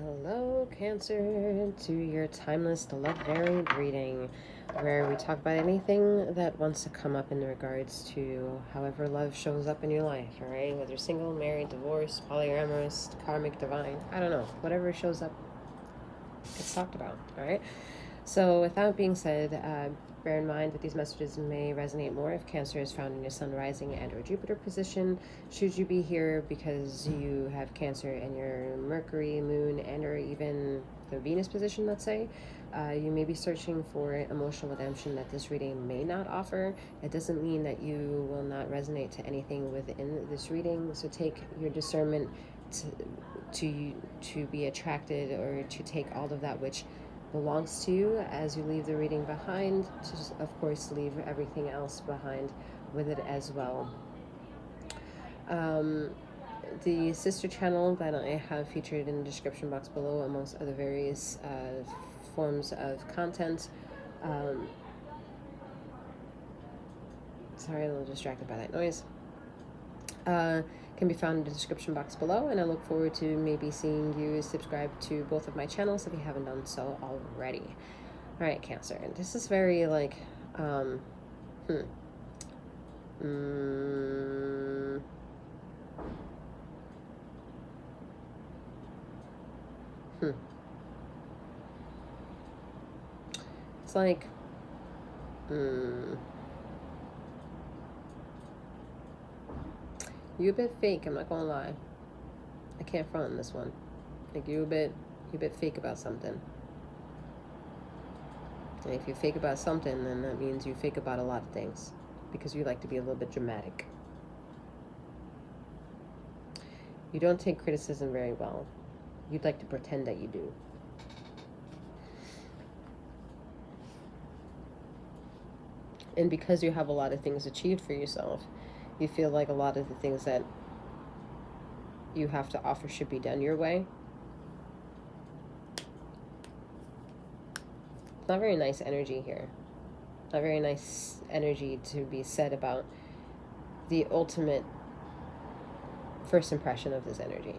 Hello, Cancer, to your timeless, love varied reading, where we talk about anything that wants to come up in regards to however love shows up in your life, all right? Whether single, married, divorced, polyamorous, karmic, divine, I don't know. Whatever shows up gets talked about, all right? So with that being said, bear in mind that these messages may resonate more if Cancer is found in your Sun rising and or Jupiter position. Should you be here because you have Cancer in your Mercury, Moon, and or even the Venus position, let's say, you may be searching for emotional redemption that this reading may not offer. It doesn't mean that you will not resonate to anything within this reading. So take your discernment to be attracted or to take all of that which belongs to you as you leave the reading behind, to of course leave everything else behind with it as well. The sister channel that I have featured in the description box below, amongst other various forms of content. Sorry, a little distracted by that noise. Can be found in the description box below, and I look forward to maybe seeing you subscribe to both of my channels if you haven't done so already. All right, Cancer. This is very like, It's like, you a bit fake, I'm not gonna lie. I can't front on this one. Like you a bit fake about something. And if you fake about something, then that means you fake about a lot of things, because you like to be a little bit dramatic. You don't take criticism very well. You'd like to pretend that you do. And because you have a lot of things achieved for yourself, you feel like a lot of the things that you have to offer should be done your way. Not very nice energy here. Not very nice energy to be said about the ultimate first impression of this energy.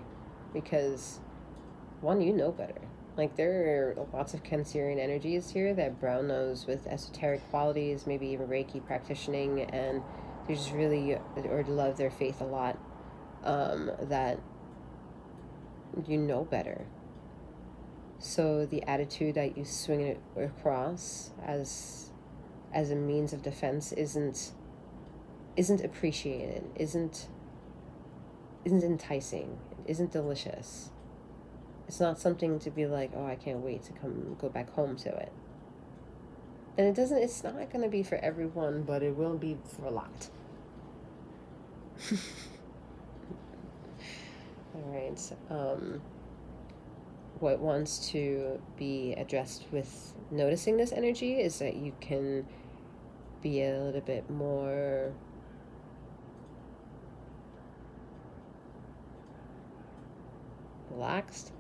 Because, one, you know better. Like, there are lots of Cancerian energies here that brown nose with esoteric qualities, maybe even Reiki practicing, and they just really, or love their faith a lot, that you know better. So the attitude that you swing it across as a means of defense isn't appreciated, isn't enticing, isn't delicious. It's not something to be like, oh, I can't wait to go back home to it. And it's not going to be for everyone, but it will be for a lot. All right. What wants to be addressed with noticing this energy is that you can be a little bit more relaxed,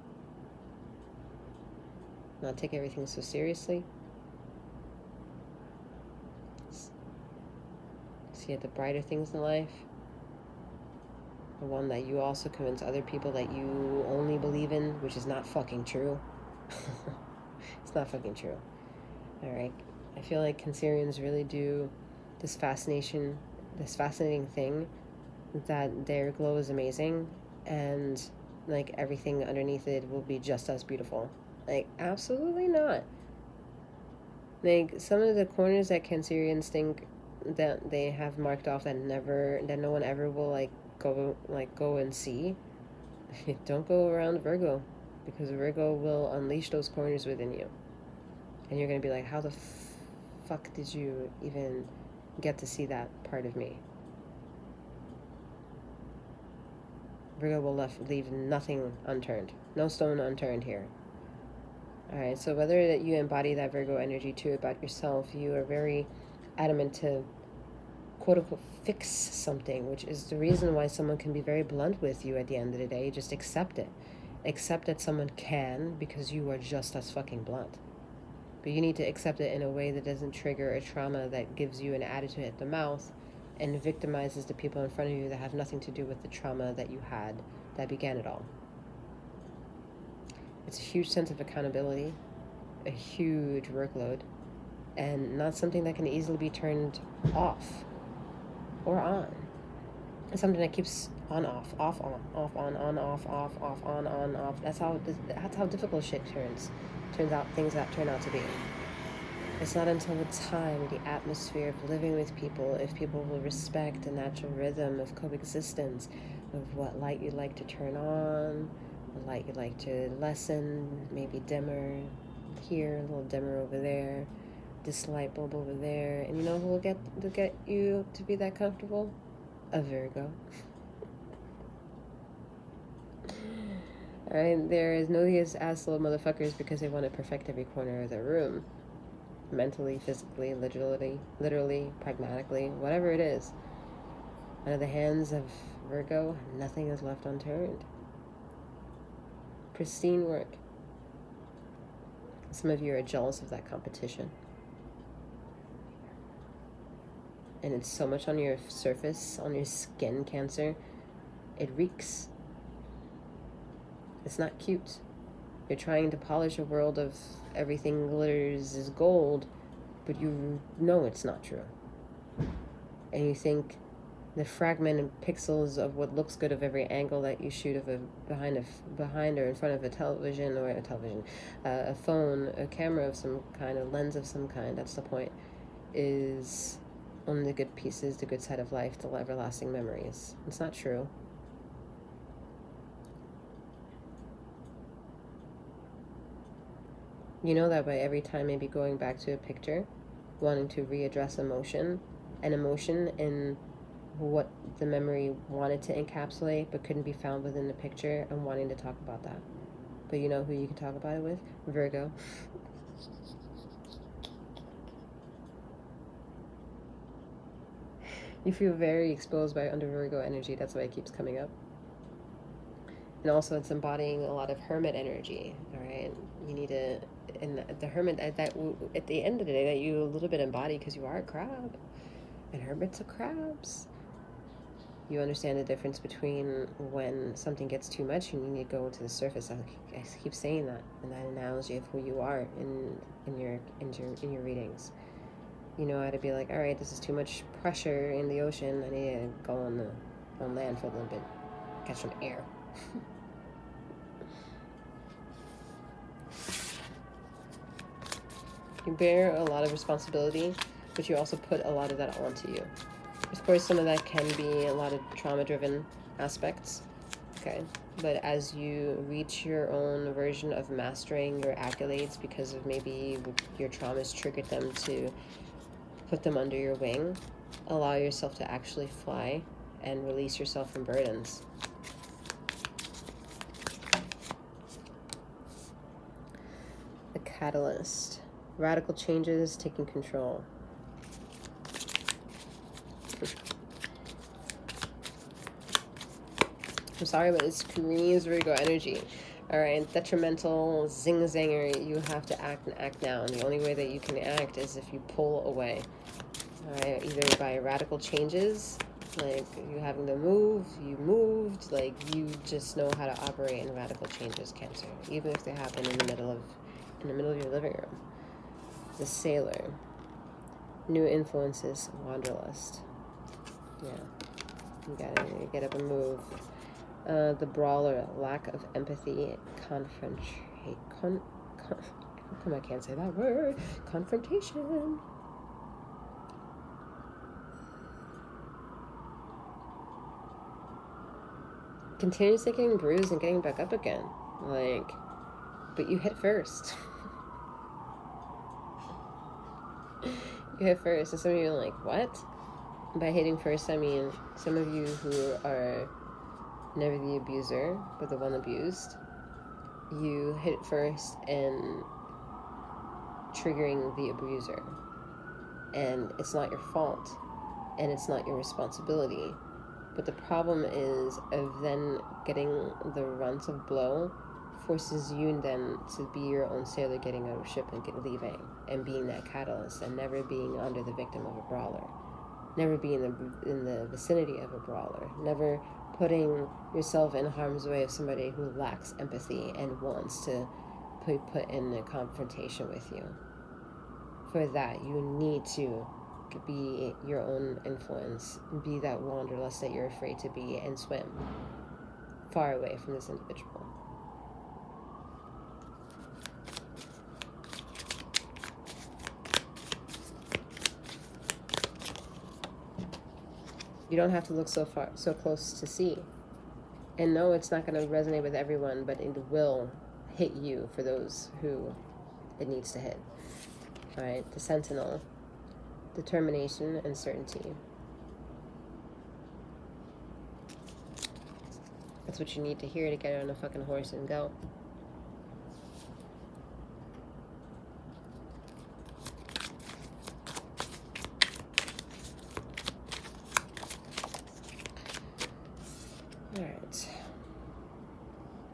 not take everything so seriously. See the brighter things in life. The one that you also convince other people that you only believe in, which is not fucking true. It's not fucking true. All right. I feel like Cancerians really do this fascinating thing that their glow is amazing, and like everything underneath it will be just as beautiful. Like, absolutely not. Like, some of the corners that Cancerians think that they have marked off that no one ever will go and see. Don't go around Virgo, because Virgo will unleash those corners within you, and you're gonna be like, how the fuck did you even get to see that part of me? Virgo will leave nothing unturned, no stone unturned here. All right, so whether that you embody that Virgo energy too about yourself, you are very adamant to quote-unquote fix something, which is the reason why someone can be very blunt with you at the end of the day. Just accept it. Accept that someone can, because you are just as fucking blunt. But you need to accept it in a way that doesn't trigger a trauma that gives you an attitude at the mouth and victimizes the people in front of you that have nothing to do with the trauma that you had that began it all. It's a huge sense of accountability, a huge workload, and not something that can easily be turned off or on. It's something that keeps on, off, off, on, off. That's how difficult shit turns out, things that turn out to be. It's not until the time, the atmosphere of living with people, if people will respect the natural rhythm of coexistence, of what light you like to turn on, what light you like to lessen, maybe dimmer here, a little dimmer over there, this light bulb over there. And you know who will get you to be that comfortable? A Virgo. Alright, there is no these ass little motherfuckers because they want to perfect every corner of their room. Mentally, physically, literally, pragmatically, whatever it is. Out of the hands of Virgo, nothing is left unturned. Pristine work. Some of you are jealous of that competition. And it's so much on your surface, on your skin, Cancer. It reeks. It's not cute. You're trying to polish a world of everything glitters is gold, but you know it's not true. And you think the fragmented pixels of what looks good of every angle that you shoot of behind or in front of a television, a phone, a camera of some kind, a lens of some kind, that's the point, is only the good pieces, the good side of life, the everlasting memories. It's not true. You know that by every time maybe going back to a picture, wanting to readdress an emotion in what the memory wanted to encapsulate but couldn't be found within the picture, and wanting to talk about that. But you know who you can talk about it with? Virgo. You feel very exposed by under Virgo energy. That's why it keeps coming up. And also it's embodying a lot of hermit energy, all right? You need to, and the hermit, that at the end of the day, that you a little bit embody, because you are a crab, and hermits are crabs. You understand the difference between when something gets too much and you need to go to the surface. I keep saying that, and that analogy of who you are in your readings. You know how to be like, all right, this is too much pressure in the ocean. I need to go on land for a little bit, catch some air. You bear a lot of responsibility, but you also put a lot of that onto you. Of course, some of that can be a lot of trauma-driven aspects, okay? But as you reach your own version of mastering your accolades because of maybe your traumas triggered them to put them under your wing, allow yourself to actually fly and release yourself from burdens. The catalyst. Radical changes, taking control. I'm sorry, but it's Korean's Virgo energy. All right, detrimental, zing-zanger, you have to act and act now. And the only way that you can act is if you pull away. All right, either by radical changes, like you having to move, you moved, like you just know how to operate in radical changes, Cancer, even if they happen in the middle of your living room. The sailor, new influences, wanderlust. Yeah, you gotta get up and move. The brawler, lack of empathy, I can't say that word. Confrontation. Continuously getting bruised and getting back up again. Like, but you hit first. You hit first. And some of you are like, what? By hitting first, I mean some of you who are never the abuser, but the one abused. You hit first and triggering the abuser. And it's not your fault. And it's not your responsibility. But the problem is of then getting the runs of blow forces you then to be your own sailor, getting out of ship and leaving and being that catalyst, and never being under the victim of a brawler, never being in the vicinity of a brawler, never putting yourself in harm's way of somebody who lacks empathy and wants to be put in a confrontation with you. For that, you need to be your own influence, be that wanderlust that you're afraid to be, and swim far away from this individual. You don't have to look so close to see. And no, it's not going to resonate with everyone, but it will hit you for those who it needs to hit. All right, the Sentinel, determination and certainty. That's what you need to hear to get on a fucking horse and go. All right.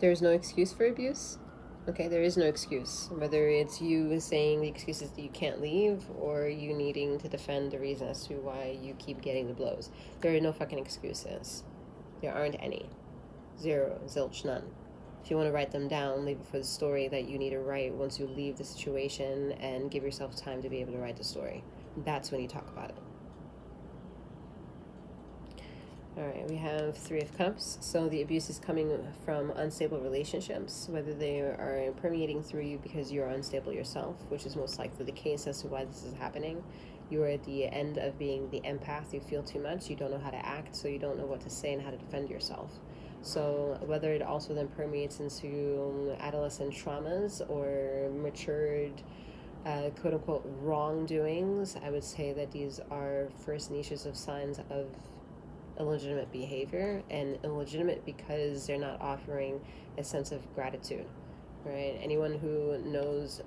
There's no excuse for abuse. Okay, there is no excuse. Whether it's you saying the excuses that you can't leave or you needing to defend the reason as to why you keep getting the blows. There are no fucking excuses. There aren't any. Zero, zilch, none. If you want to write them down, leave it for the story that you need to write once you leave the situation and give yourself time to be able to write the story. That's when you talk about it. All right, we have Three of Cups. So the abuse is coming from unstable relationships, whether they are permeating through you because you're unstable yourself, which is most likely the case as to why this is happening. You're at the end of being the empath. You feel too much. You don't know how to act, so you don't know what to say and how to defend yourself. So whether it also then permeates into adolescent traumas or matured quote-unquote wrongdoings, I would say that these are first niches of signs of illegitimate behavior, and illegitimate because they're not offering a sense of gratitude, right? Anyone who knows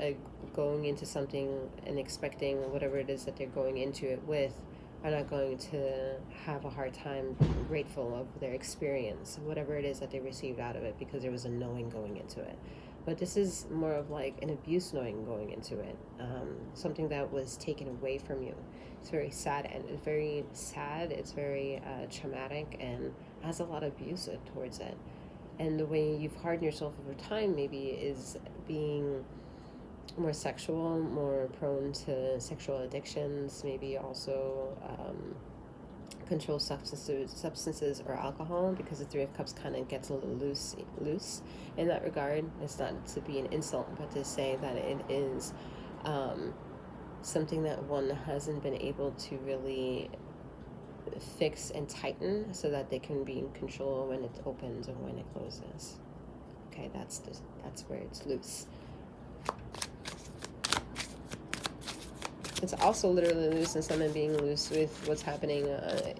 going into something and expecting whatever it is that they're going into it with are not going to have a hard time being grateful of their experience, whatever it is that they received out of it, because there was a knowing going into it. But this is more of like an abuse knowing going into it, something that was taken away from you. It's very sad, and it's very sad. It's very traumatic, and has a lot of abuse towards it. And the way you've hardened yourself over time maybe is being more sexual, more prone to sexual addictions, maybe also controlled substances or alcohol, because the Three of Cups kind of gets a little loose in that regard. It's not to be an insult, but to say that it is something that one hasn't been able to really fix and tighten so that they can be in control when it opens or when it closes. Okay, that's where it's loose. It's also literally loose in someone being loose with what's happening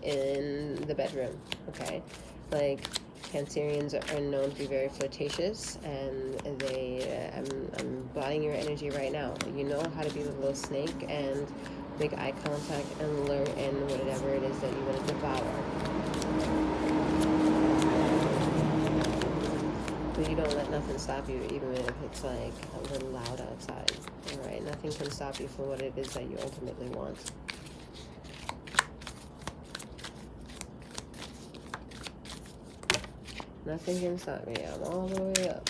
in the bedroom, okay? Like, Cancerians are known to be very flirtatious, and they, I'm buying your energy right now. You know how to be the little snake and make eye contact and lure in whatever it is that you want to devour. But you don't let nothing stop you, even if it's like a little loud outside. All right, nothing can stop you from what it is that you ultimately want. Nothing can stop me. I'm all the way up.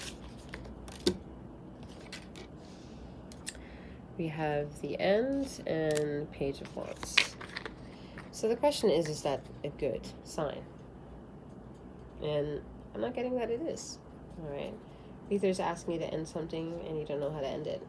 We have the End and Page of Wands. So the question is that a good sign? And I'm not getting that it is. All right. Either it's asking you to end something and you don't know how to end it.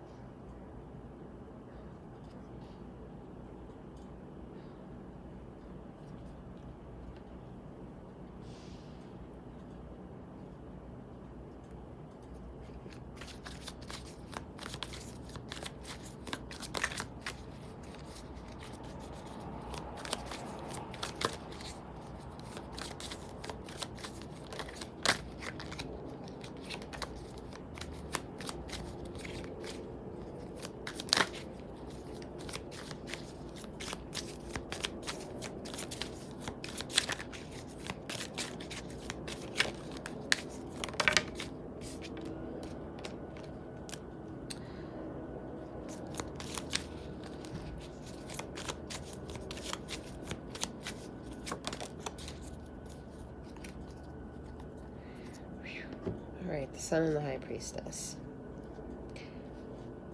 Alright, the Sun and the High Priestess.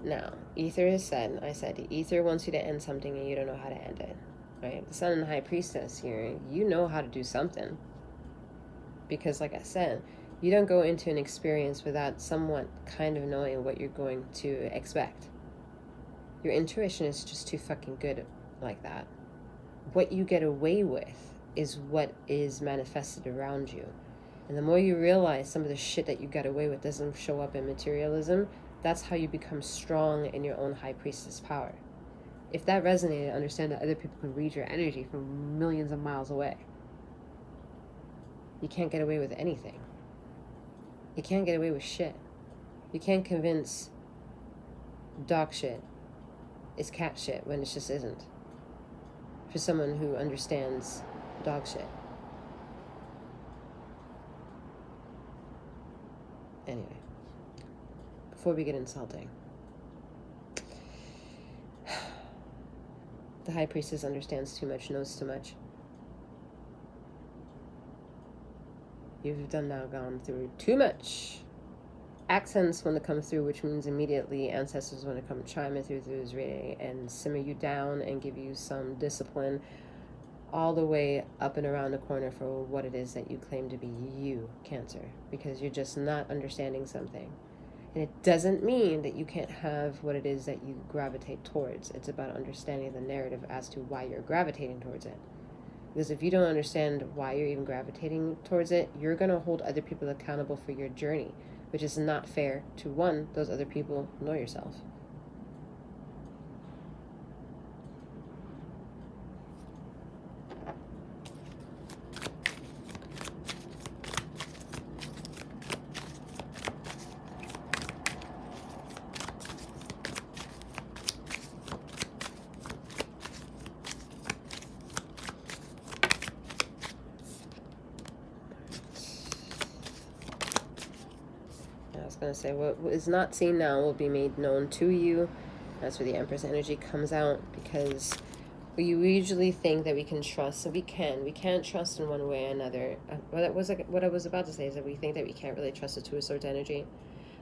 Now, ether is said, I said, ether wants you to end something and you don't know how to end it. Right? The Sun and the High Priestess here, you know how to do something. Because, like I said, you don't go into an experience without somewhat kind of knowing what you're going to expect. Your intuition is just too fucking good like that. What you get away with is what is manifested around you. And the more you realize some of the shit that you got away with doesn't show up in materialism, that's how you become strong in your own High Priestess power. If that resonated, understand that other people can read your energy from millions of miles away. You can't get away with anything. You can't get away with shit. You can't convince dog shit is cat shit when it just isn't. For someone who understands dog shit. Anyway, before we get insulting, the High Priestess understands too much, knows too much. You've gone through too much. Accents want to come through, which means immediately ancestors want to come chiming through this reading and simmer you down and give you some discipline all the way up and around the corner for what it is that you claim to be you, Cancer, because you're just not understanding something. And it doesn't mean that you can't have what it is that you gravitate towards. It's about understanding the narrative as to why you're gravitating towards it. Because if you don't understand why you're even gravitating towards it, you're going to hold other people accountable for your journey, which is not fair to, one, those other people, nor yourself. Going to say what is not seen now will be made known to you. That's where the Empress energy comes out, because we usually think that we can trust, and we can't trust in one way or another. What I was about to say is that we think that we can't really trust a two-of energy,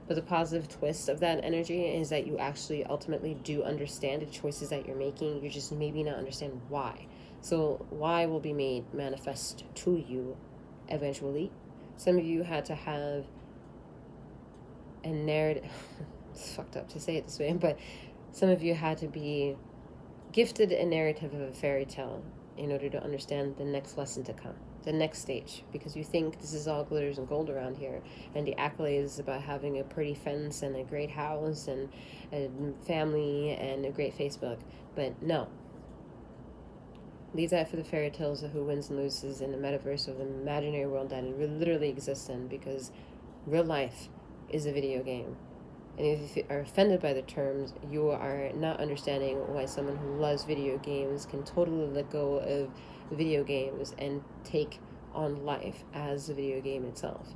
but the positive twist of that energy is that you actually ultimately do understand the choices that you're making. You just maybe not understand why. So why will be made manifest to you eventually. Some of you had to have a narrative. It's fucked up to say it this way, but some of you had to be gifted a narrative of a fairy tale in order to understand the next lesson to come, the next stage, because you think this is all glitters and gold around here, and the accolades about having a pretty fence and a great house and a family and a great Facebook. But no, leave that for the fairy tales of who wins and loses in the metaverse of the imaginary world that it literally exists in, because real life is a video game. And if you are offended by the terms, you are not understanding why someone who loves video games can totally let go of video games and take on life as a video game itself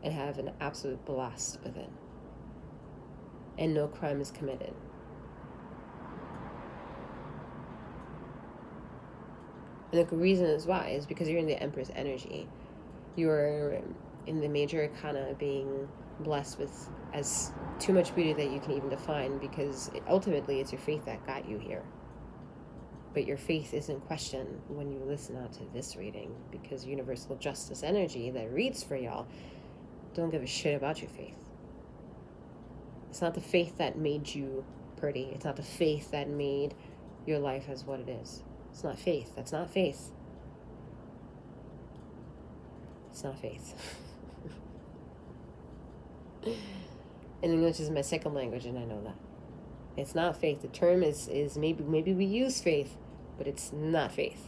and have an absolute blast with it. And no crime is committed. And the reason is why is because you're in the Empress energy. You're in the major arcana being blessed with as too much beauty that you can even define, because ultimately it's your faith that got you here. But your faith isn't questioned when you listen out to this reading, because universal justice energy that reads for y'all don't give a shit about your faith. It's not the faith that made you pretty. It's not the faith that made your life as what it is. It's not faith. That's not faith. It's not faith. And English is my second language, and I know that. It's not faith. The term is maybe we use faith, but it's not faith.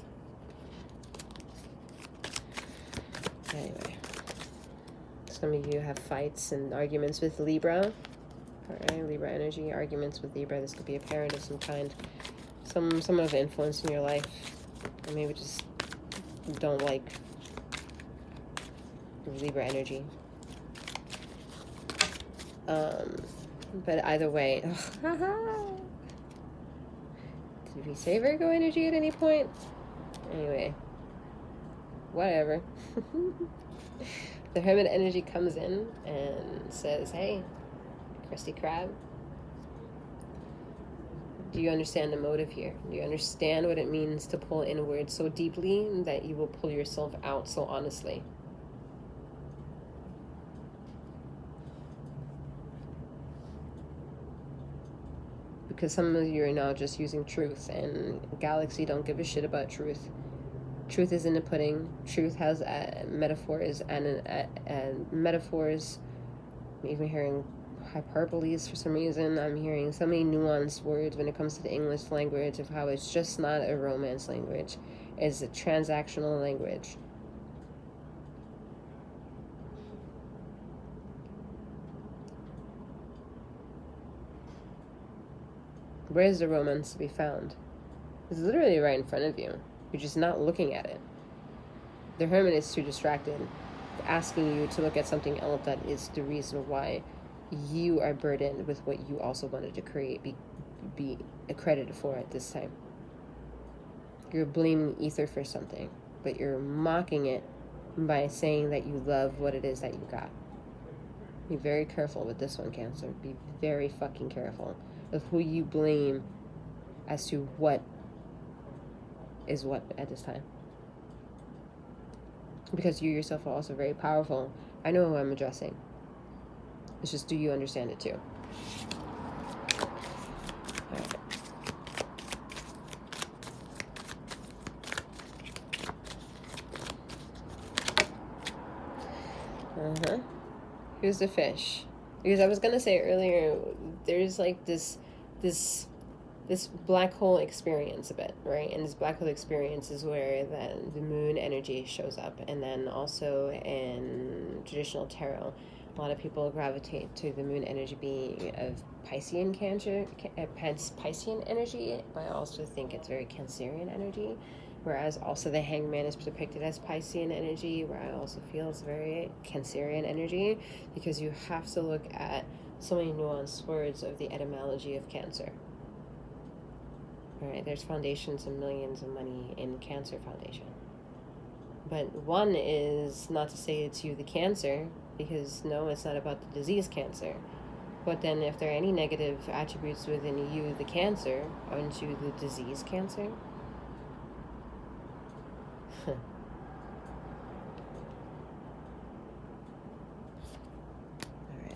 Anyway, some of you have fights and arguments with Libra. Alright, Libra energy, arguments with Libra. This could be a parent of some kind. Someone of influence in your life. Or maybe just don't like Libra energy. But either way, did we say Virgo energy at any point? Anyway, whatever. The Hermit energy comes in and says, hey, Krusty Krab, do you understand the motive here? Do you understand what it means to pull inward so deeply that you will pull yourself out so honestly? Because some of you are now just using truth, and Galaxy don't give a shit about truth. Truth is in the pudding. Truth has metaphors and metaphors. I'm even hearing hyperboles for some reason. I'm hearing so many nuanced words when it comes to the English language of how it's just not a romance language. It's a transactional language. Where is the romance to be found? It's literally right in front of you. You're just not looking at it. The Hermit is too distracted, asking you to look at something else that is the reason why you are burdened with what you also wanted to create, be accredited for at this time. You're blaming ether for something, but you're mocking it by saying that you love what it is that you got. Be very careful with this one, Cancer. Be very fucking careful of who you blame as to what is what at this time. Because you yourself are also very powerful. I know who I'm addressing. It's just, do you understand it too? Alright. Here's the fish. Because I was gonna say earlier, there's like this black hole experience a bit, right? And this black hole experience is where the moon energy shows up. And then also in traditional tarot, a lot of people gravitate to the moon energy being of Piscean energy, but I also think it's very Cancerian energy. Whereas also the Hangman is depicted as Piscean energy, where I also feel it's very Cancerian energy, because you have to look at so many nuanced words of the etymology of Cancer. All right, there's foundations and millions of money in Cancer Foundation. But one is not to say it's you, the Cancer, because no, it's not about the disease cancer. But then if there are any negative attributes within you, the Cancer, aren't you the disease Cancer? Alright,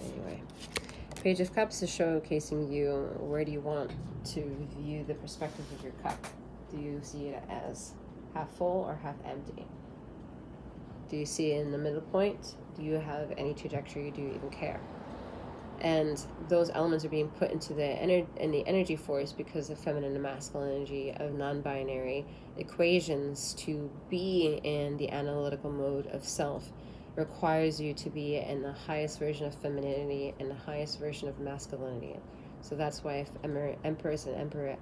anyway. Page of Cups is showcasing you, where do you want to view the perspective of your cup? Do you see it as half full or half empty? Do you see it in the middle point? Do you have any trajectory? Do you even care? And those elements are being put into the energy force because of feminine and masculine energy, of non-binary equations. To be in the analytical mode of self requires you to be in the highest version of femininity and the highest version of masculinity. So that's why Empress and Emperor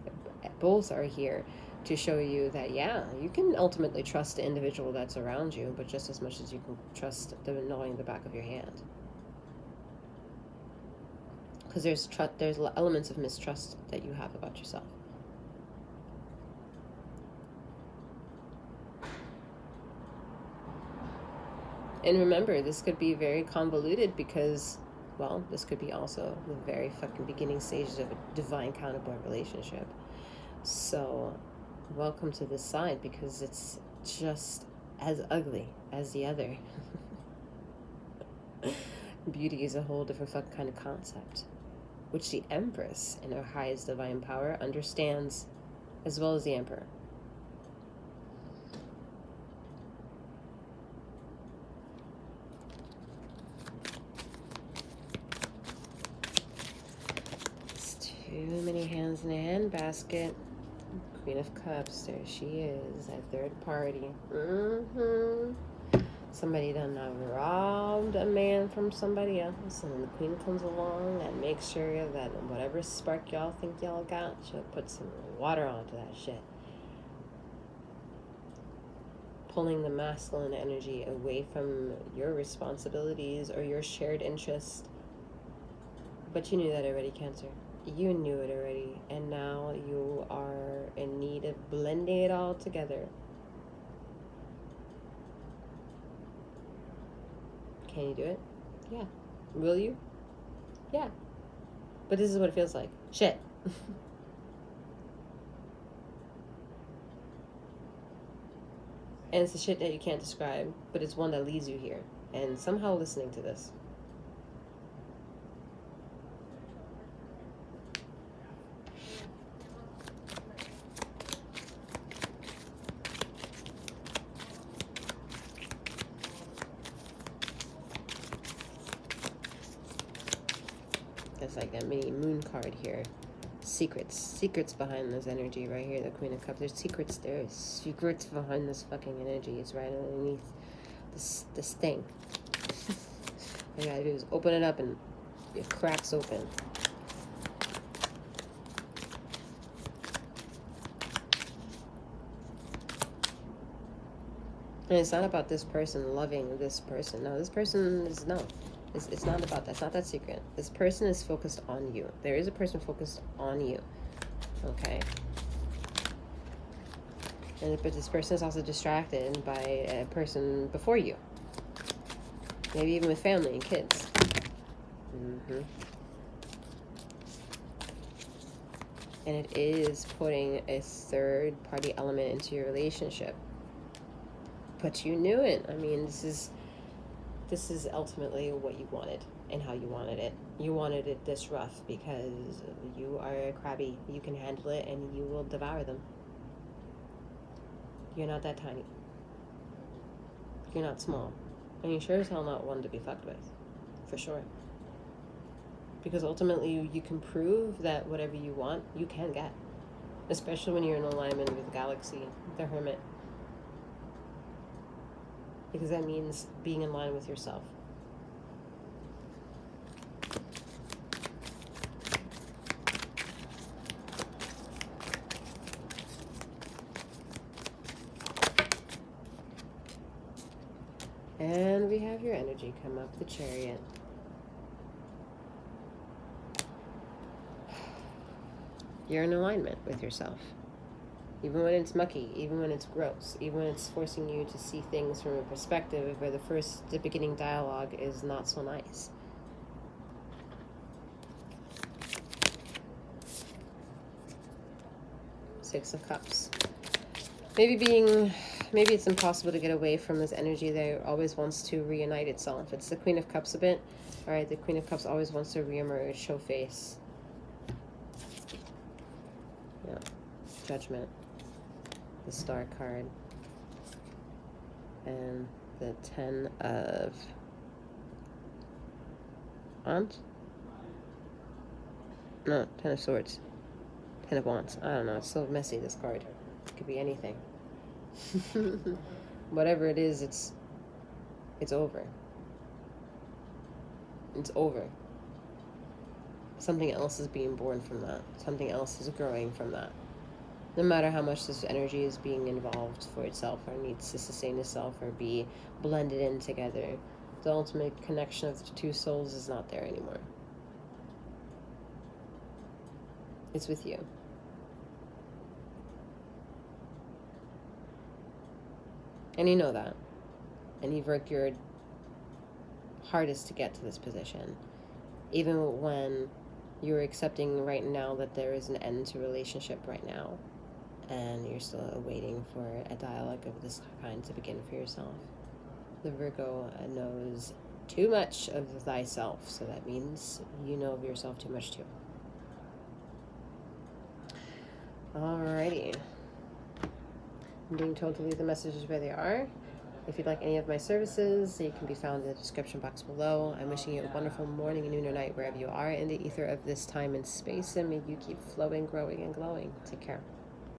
both are here, to show you that, yeah, you can ultimately trust the individual that's around you, but just as much as you can trust the knowing the back of your hand. Because there's elements of mistrust that you have about yourself. And remember, this could be very convoluted because, well, this could be also the very fucking beginning stages of a divine counterpart relationship. So, welcome to this side, because it's just as ugly as the other. Beauty is a whole different fucking kind of concept, which the Empress, in her highest divine power, understands, as well as the Emperor. It's too many hands in a handbasket. Queen of Cups, there she is, that third party. Somebody done robbed a man from somebody else, and then the Queen comes along and makes sure that whatever spark y'all think y'all got, she'll put some water onto that shit. Pulling the masculine energy away from your responsibilities or your shared interest. But you knew that already, Cancer. You knew it already, and now you are in need of blending it all together. Can you do it? Yeah. Will you? Yeah. But this is what it feels like. Shit. And it's the shit that you can't describe, but it's one that leads you here. And somehow listening to this. It's like that mini moon card here. Secrets behind this energy right here, the Queen of Cups. There's secrets behind this fucking energy. It's right underneath this thing. All you gotta do is open it up and it cracks open. And it's not about this person loving this person. No, this person is no. It's not about that. It's not that secret. This person is focused on you. There is a person focused on you. Okay? But this person is also distracted by a person before you. Maybe even with family and kids. Mm-hmm. And it is putting a third-party element into your relationship. But you knew it. I mean, this is ultimately what you wanted and how you wanted it. You wanted it this rough because you are a crabby. You can handle it and you will devour them. You're not that tiny. You're not small. And you're sure as hell not one to be fucked with. For sure. Because ultimately you can prove that whatever you want, you can get. Especially when you're in alignment with the galaxy, the Hermit. Because that means being in line with yourself. And we have your energy come up, the Chariot. You're in alignment with yourself. Even when it's mucky, even when it's gross, even when it's forcing you to see things from a perspective where the beginning dialogue is not so nice. Six of Cups. Maybe it's impossible to get away from this energy that always wants to reunite itself. It's the Queen of Cups a bit. All right, the Queen of Cups always wants to reemerge, show face. Yeah, Judgment. The Star card. And the Ten of Wands? No, Ten of Swords. Ten of Wands. I don't know, it's so messy, this card. It could be anything. Whatever it is, it's over. It's over. Something else is being born from that. Something else is growing from that. No matter how much this energy is being involved for itself or needs to sustain itself or be blended in together, the ultimate connection of the two souls is not there anymore. It's with you. And you know that. And you've worked your hardest to get to this position. Even when you're accepting right now that there is an end to relationship right now. And you're still waiting for a dialogue of this kind to begin for yourself. The Virgo knows too much of thyself, so that means you know of yourself too much too. Alrighty. I'm being told to leave the messages where they are. If you'd like any of my services, they can be found in the description box below. I'm wishing you a wonderful morning, noon, or night, wherever you are in the ether of this time and space, and may you keep flowing, growing, and glowing. Take care.